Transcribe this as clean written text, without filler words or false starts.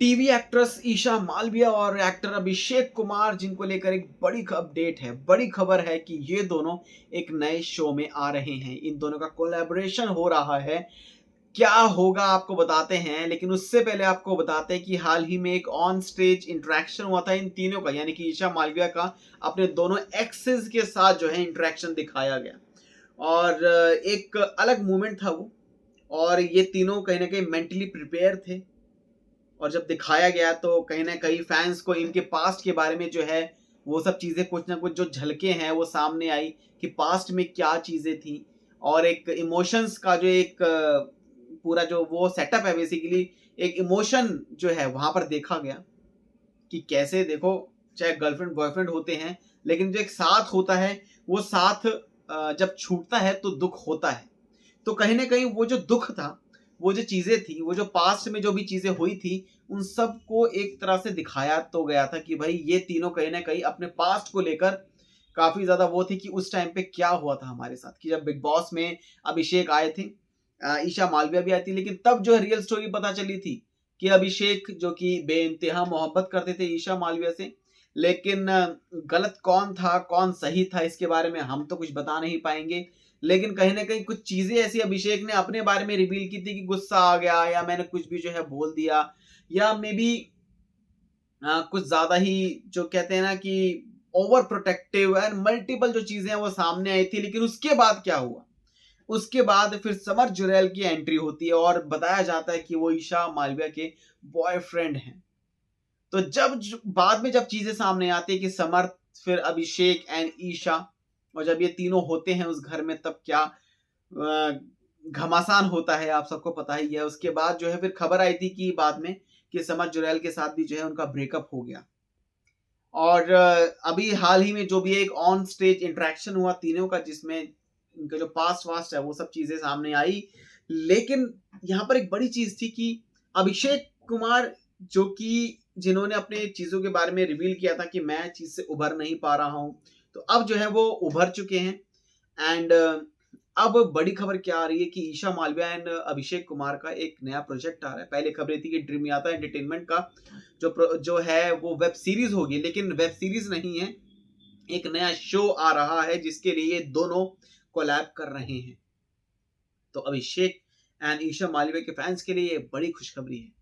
TV actress Isha Malviya और actor Abhishek Kumar जिनको लेकर एक बड़ी अपडेट है, बड़ी खबर है कि ये दोनों एक नए शो में आ रहे हैं। इन दोनों का कोलैबोरेशन हो रहा है। क्या होगा आपको बताते हैं, लेकिन उससे पहले आपको बताते हैं कि हाल ही में एक ऑन स्टेज इंटरेक्शन हुआ था इन तीनों का, यानी कि ईशा मालविया का अपने दोनों एक्सेस के साथ जो है इंटरेक्शन दिखाया गया और एक अलग मोमेंट था वो। और ये तीनों कहीं ना कहीं मेंटली प्रिपेयर थे और जब दिखाया गया तो कहीं ना कहीं फैंस को इनके पास्ट के बारे में जो है वो सब चीज़ें कुछ ना कुछ जो झलके हैं वो सामने आई कि पास्ट में क्या चीज़ें थी। और एक इमोशंस का जो एक पूरा जो वो सेटअप है, बेसिकली एक इमोशन जो है वहां पर देखा गया कि कैसे देखो, चाहे गर्लफ्रेंड बॉयफ्रेंड होते हैं लेकिन जो एक साथ होता है वो साथ जब छूटता है तो दुख होता है। तो कहीं ना कहीं वो जो दुख था, वो जो चीजें थी, वो जो पास्ट में जो भी चीजें हुई थी, उन सब को एक तरह से दिखाया तो गया था कि भाई ये तीनों कहीं ना कहीं अपने पास्ट को लेकर काफी ज्यादा वो थी कि उस टाइम पे क्या हुआ था हमारे साथ। कि जब बिग बॉस में अभिषेक आए थे, ईशा मालविया भी आई थी, लेकिन तब जो है रियल स्टोरी पता चली थी कि अभिषेक जो कि बेइंतहा मोहब्बत करते थे ईशा मालविया से, लेकिन गलत कौन था कौन सही था इसके बारे में हम तो कुछ बता नहीं पाएंगे। लेकिन कहीं ना कहीं कुछ चीजें ऐसी अभिषेक ने अपने बारे में रिवील की थी कि गुस्सा आ गया या मैंने कुछ भी जो है बोल दिया, या मे बी कुछ ज्यादा ही जो कहते हैं ना कि ओवर प्रोटेक्टिव एंड मल्टीपल जो चीजें हैं वो सामने आई थी। लेकिन उसके बाद क्या हुआ, उसके बाद फिर समर जुरैल की एंट्री होती है और बताया जाता है कि वो ईशा मालविया के बॉयफ्रेंड हैं। तो जब बाद में जब चीजें सामने आती है कि समर, फिर अभिषेक एंड ईशा, और जब ये तीनों होते हैं उस घर में तब क्या घमासान होता है आप सबको पता ही है। उसके बाद जो है फिर खबर आई थी कि बाद में कि समर जुरैल के साथ भी जो है उनका ब्रेकअप हो गया। और अभी हाल ही में जो भी एक ऑन स्टेज इंटरेक्शन हुआ तीनों का, जिसमें इनका जो पास्ट वास्ट है वो सब चीजें सामने आई। लेकिन यहाँ पर एक बड़ी चीज थी कि अभिषेक कुमार जो कि जिन्होंने अपने चीजों के बारे में रिवील किया था कि मैं चीज से उभर नहीं पा रहा हूं, तो अब जो है वो उभर चुके हैं। एंड अब बड़ी खबर क्या आ रही है कि ईशा मालविया एंड अभिषेक कुमार का एक नया प्रोजेक्ट आ रहा है। पहले खबर थी कि ड्रीम यात्रा एंटरटेनमेंट का जो है वो वेब सीरीज होगी, लेकिन वेब सीरीज नहीं है, एक नया शो आ रहा है जिसके लिए दोनों कोलैब कर रहे हैं। तो अभिषेक एंड ईशा मालविया के फैंस के लिए बड़ी खुशखबरी है।